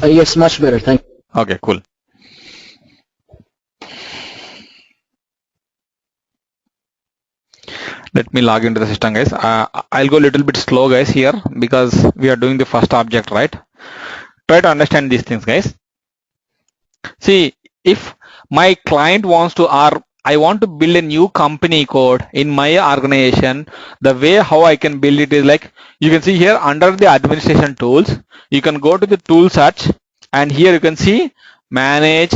Yes, much better. Thank you. Okay, cool. Let me log into the system, guys. I'll go a little bit slow, guys, here because we are doing the first object, right? Try to understand these things, guys. See, if my client wants to, or I want to build a new company code in my organization, the way how I can build it is like, you can see here under the administration tools, you can go to the tool search, and here you can see manage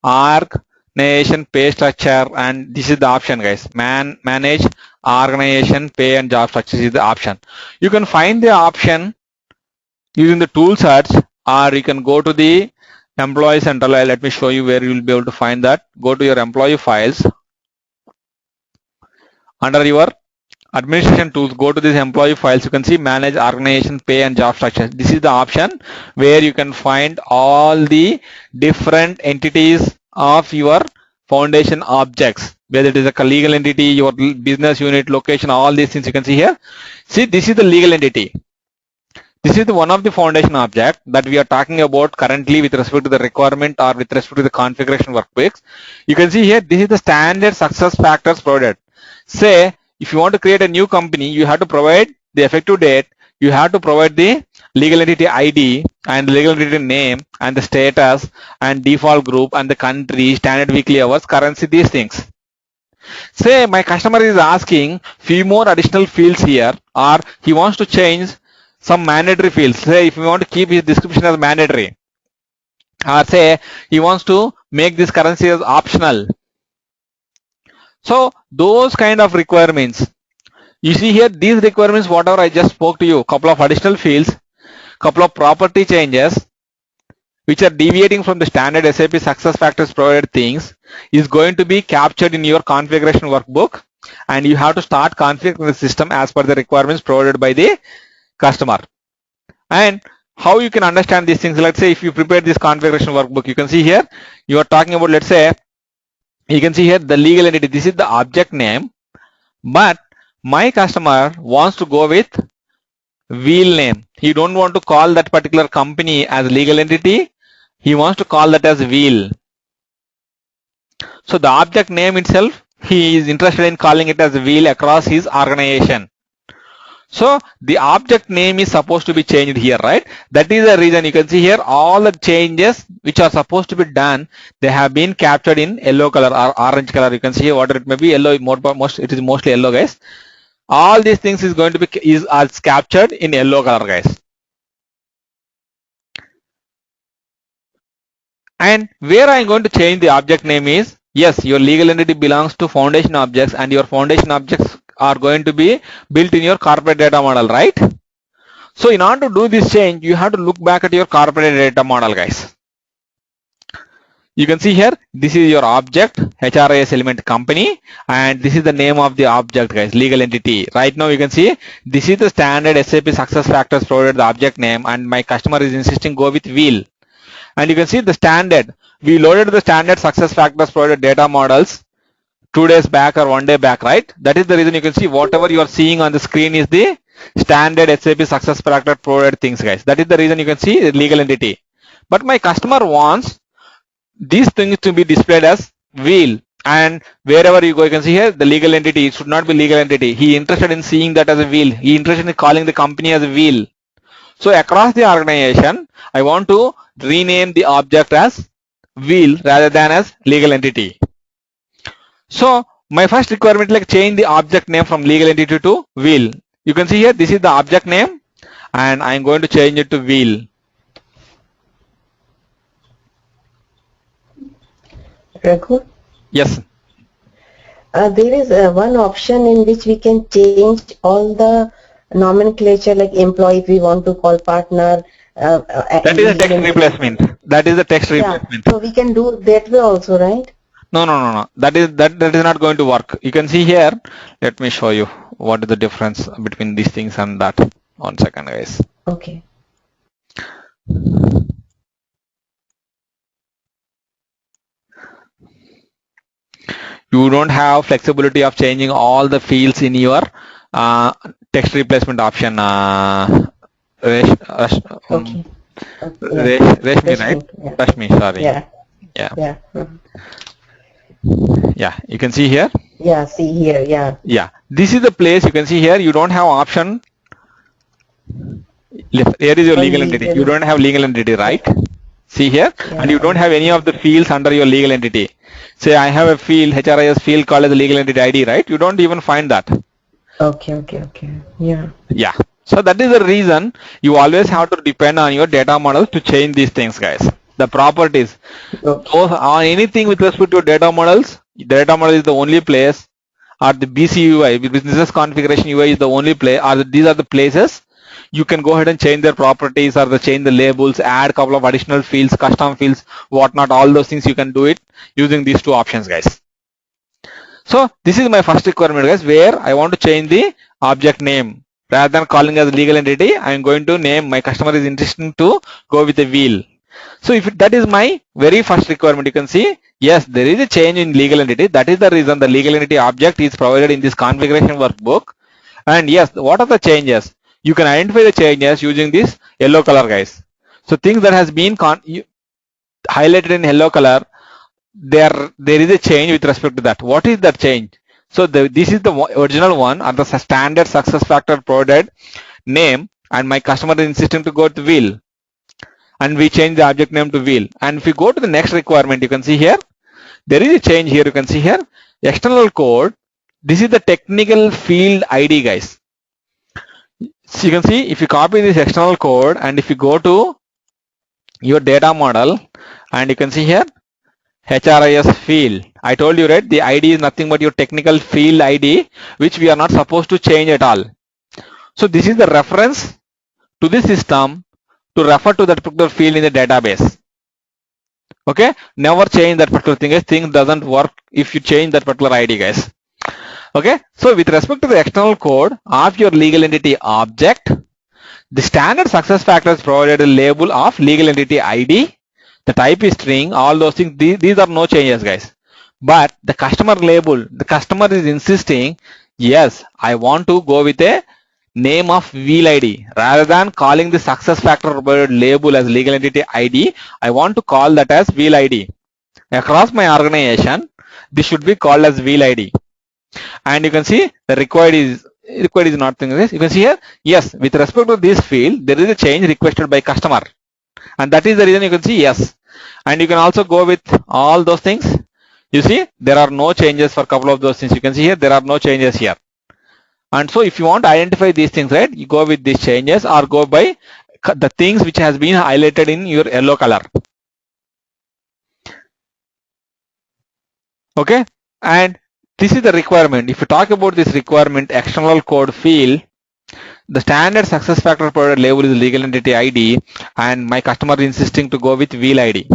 organization pay structure, and this is the option, guys. Manage organization pay and job structure is the option. You can find the option using the tool search, or you can go to the employee central. Let me show you where you will be able to find that. Go to your employee files. Under your administration tools, go to this employee files. You can see manage organization pay and job structure. This is the option where you can find all the different entities of your foundation objects, whether it is a legal entity, your business unit, location, all these things you can see here. See, this is the legal entity. This is one of the foundation object that we are talking about currently with respect to the requirement or with respect to the configuration workbooks. You can see here, this is the standard success factors provided. Say, if you want to create a new company, you have to provide the effective date, you have to provide the legal entity ID and legal entity name and the status and default group and the country, standard weekly hours, currency, these things. Say my customer is asking few more additional fields here, or he wants to change some mandatory fields. Say if you want to keep his description as mandatory, or say he wants to make this currency as optional. So those kind of requirements, you see here, these requirements, whatever I just spoke to you, couple of additional fields, couple of property changes which are deviating from the standard SAP success factors provided things, is going to be captured in your configuration workbook, and you have to start configuring the system as per the requirements provided by the customer. And how you can understand these things, let's say if you prepare this configuration workbook, you can see here, you are talking about, let's say, you can see here the legal entity, this is the object name, but my customer wants to go with wheel name. He don't want to call that particular company as legal entity, he wants to call that as wheel. So the object name itself, he is interested in calling it as wheel across his organization. So the object name is supposed to be changed here, right? That is the reason you can see here all the changes which are supposed to be done, they have been captured in yellow color or orange color. You can see here, whatever it may be, yellow, it is mostly yellow, guys. All these things is going to be as captured in yellow color, guys. And where I am going to change the object name is, yes, your legal entity belongs to foundation objects, and your foundation objects are going to be built in your corporate data model, right? So in order to do this change, you have to look back at your corporate data model, guys. You can see here, this is your object, HRIS element company, and this is the name of the object, guys, legal entity. Right now you can see, this is the standard SAP success factors provided the object name, and my customer is insisting go with wheel. And you can see the standard, we loaded the standard success factors provided data models 2 days back or 1 day back, right? That is the reason you can see whatever you are seeing on the screen is the standard SAP success factor provided things, guys. That is the reason you can see the legal entity. But my customer wants these things to be displayed as wheel, and wherever you go, you can see here the legal entity, it should not be legal entity. He interested in seeing that as a wheel. He interested in calling the company as a wheel. So across the organization, I want to rename the object as wheel rather than as legal entity. So my first requirement, like change the object name from legal entity to wheel. You can see here, this is the object name, and I'm going to change it to wheel. Raghu? Yes. There is one option in which we can change all the nomenclature, like employee if we want to call partner. That is a text replacement. That is the text replacement. So we can do that way also, right? No. That is not going to work. You can see here. Let me show you what is the difference between these things and that. 1 second, guys. Okay. You don't have flexibility of changing all the fields in your text replacement option. Okay. Yeah. Rashmi, right? Rashmi. Yeah. Rashmi, sorry. Yeah. Yeah. Yeah. Yeah. You can see here. Yeah. See here. Yeah. Yeah. This is the place you can see here. You don't have option. Here is your For legal entity. You legal. don't have legal entity, Yeah. right? See here, and you don't Yeah. have any of the fields under your legal entity. Say I have a field, HRIS field called as a legal entity ID, right? You don't even find that. Okay. Yeah. Yeah. So that is the reason you always have to depend on your data models to change these things, guys. The properties. Okay. So on anything with respect to data models, data model is the only place, or the BCUI, business configuration UI is the only place, or these are the places you can go ahead and change their properties or change the labels, add a couple of additional fields, custom fields, whatnot, all those things you can do it using these two options, guys. So this is my first requirement, guys, where I want to change the object name. Rather than calling as legal entity, I am going to name my customer is interested to go with a wheel. So if that is my very first requirement, you can see, yes, there is a change in legal entity. That is the reason the legal entity object is provided in this configuration workbook. And yes, what are the changes? You can identify the changes using this yellow color, guys. So things that has been highlighted in yellow color, there is a change with respect to that. What is that change? So this is the original one, or the standard success factor provided name, and my customer is insisting to go to wheel, and we change the object name to wheel. And if you go to the next requirement, you can see here there is a change here. You can see here external code. This is the technical field ID, guys. So you can see if you copy this external code and if you go to your data model, and you can see here HRIS field. I told you, right, the ID is nothing but your technical field ID, which we are not supposed to change at all. So this is the reference to the system to refer to that particular field in the database. Okay, never change that particular thing, guys. Thing doesn't work if you change that particular ID, guys. Okay, so with respect to the external code of your legal entity object, the standard success factors provided a label of legal entity ID. The type is string, all those things, these are no changes, guys. But the customer label, the customer is insisting, yes, I want to go with a name of wheel ID. Rather than calling the success factor provided label as legal entity ID, I want to call that as wheel ID. Across my organization, this should be called as wheel ID. And you can see the required is not thing this. You can see here, yes, with respect to this field, there is a change requested by customer. And that is the reason you can see yes. And you can also go with all those things. You see, there are no changes for a couple of those things. You can see here, there are no changes here. And so if you want to identify these things, right, you go with these changes or go by the things which has been highlighted in your yellow color. Okay. And this is the requirement. If you talk about this requirement, external code field, the standard success factor provided label is legal entity ID, and my customer is insisting to go with wheel ID.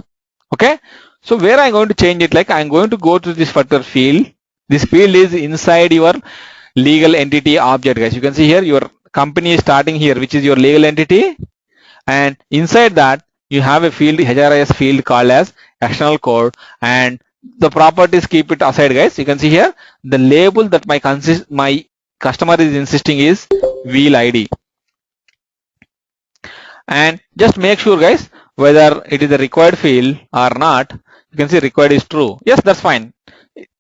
Okay. So where I'm going to change it, like I'm going to go to this particular field. This field is inside your legal entity object, guys. You can see here your company is starting here, which is your legal entity, and inside that you have a field, HRIS field called as external code, and the properties keep it aside, guys. You can see here the label that my customer is insisting is wheel ID. And just make sure, guys, whether it is a required field or not. You can see required is true. Yes, that's fine,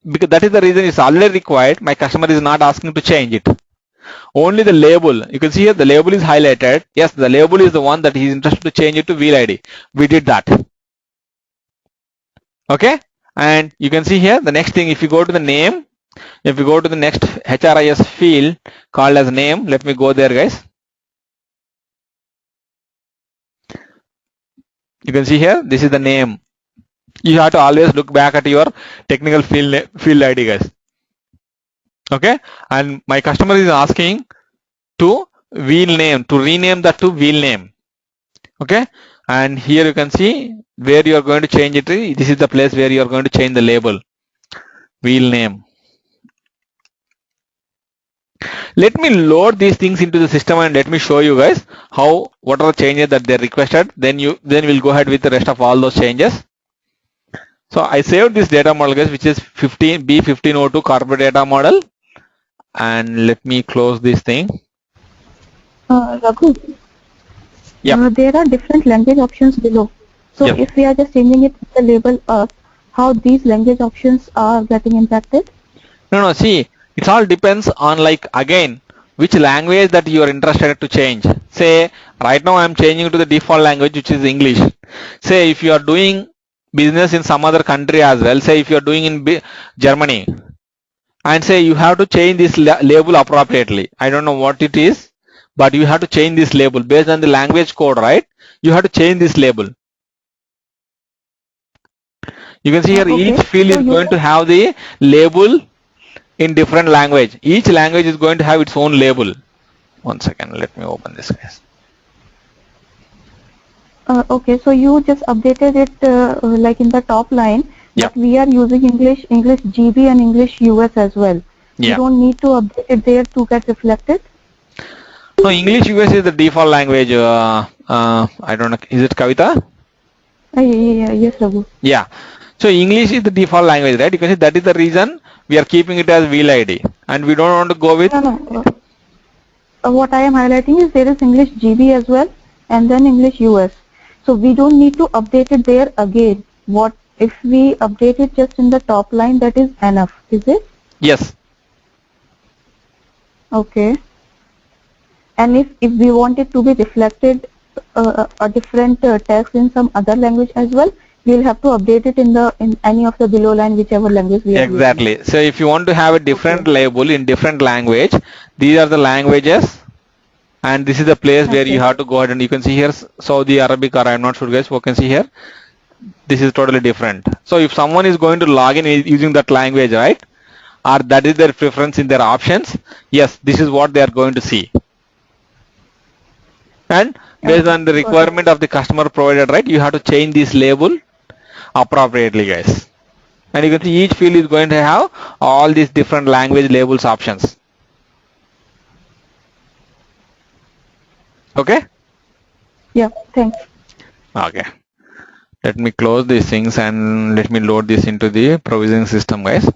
because that is the reason it's already required. My customer is not asking to change it. Only the label, you can see here the label is highlighted. Yes, the label is the one that he is interested to change it to wheel ID. We did that. Okay. And you can see here the next thing, if you go to the name, if you go to the next HRIS field called as name, let me go there, guys. You can see here, this is the name. You have to always look back at your technical field ID, guys. Okay. And my customer is asking to wheel name, to rename that to wheel name. Okay. And here you can see where you are going to change it. This is the place where you are going to change the label, wheel name. Let me load these things into the system and let me show you guys how, what are the changes that they requested. Then we'll go ahead with the rest of all those changes. So I saved this data model, guys, which is B1502 corporate data model. And let me close this thing. Raghu, there are different language options below. So Yep. if we are just changing it the label how these language options are getting impacted? No, see, it all depends on like again which language that you are interested to change. Say right now I'm changing to the default language which is English. Say if you are doing business in some other country as well, say if you are doing in Germany, and say you have to change this label appropriately. I don't know what it is, but you have to change this label based on the language code, right? You have to change this label. You can see here Okay. each field So is you going to have the label in different language. Each language is going to have its own label. One second, let me open this, guys. okay, so you just updated it like in the top line, Yeah, but we are using English GB and English US as well. We yeah. don't need to update it there to get reflected. No, English US is the default language. I don't know. Is it Kavita? Yes, Raghu. Yeah. So English is the default language, right? You can see that is the reason we are keeping it as wheel ID, and we don't want to go with. No, no. What I am highlighting is there is English GB as well and then English US. So we don't need to update it there again. What if we update it just in the top line, that is enough, is it? Yes. Okay. And if we want it to be reflected a different text in some other language as well, we'll have to update it in any of the below line, whichever language we are Exactly. using. So if you want to have a different label in different language, these are the languages, and this is the place where you Okay. have to go ahead, and you can see here Saudi Arabic, or I'm not sure, guys. You can see here this is totally different. So if someone is going to log in using that language, right, or that is their preference in their options, yes, this is what they are going to see. And based on the requirement of the customer provided, right, you have to change this label appropriately, guys. And you can see each field is going to have all these different language labels options. Okay? Yeah, thanks. Okay. Let me close these things and let me load this into the provisioning system, guys.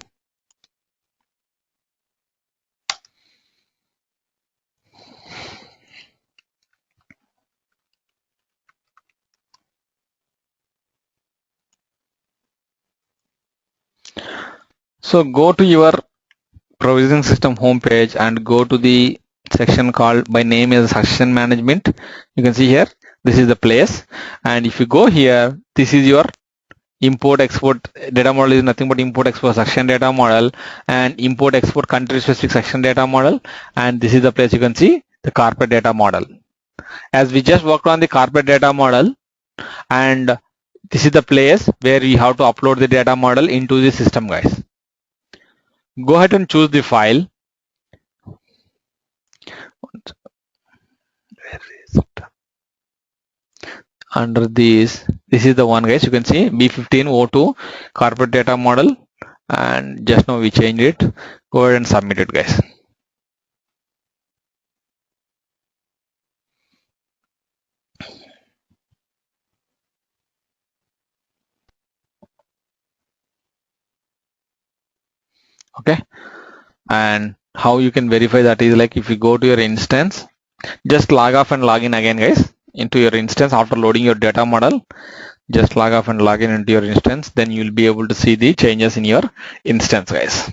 So go to your provisioning system homepage and go to the section called by name as succession management. You can see here, this is the place. And if you go here, this is your import export data model. Is nothing but import export section data model and import export country specific section data model. And this is the place you can see the corporate data model. As we just worked on the corporate data model, and this is the place where we have to upload the data model into the system, guys. Go ahead and choose the file. Where is it? Under this is the one, guys. You can see B1502 corporate data model, and just now we changed it. Go ahead and submit it, guys. Okay. And how you can verify that is like if you go to your instance, just log off and log in again, guys, into your instance after loading your data model. Just log off and log in into your instance, then you'll be able to see the changes in your instance, guys.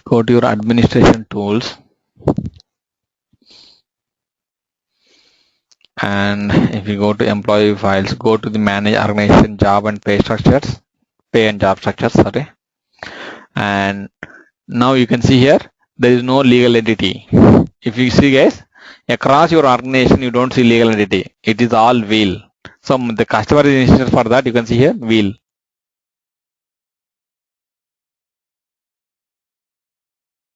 Go to your administration tools, and if you go to employee files, go to the manage organization job and pay structures, pay and job structures, sorry. And now you can see here there is no legal entity. If you see, guys, across your organization you don't see legal entity, it is all wheel. So the customer is interested for that, you can see here wheel.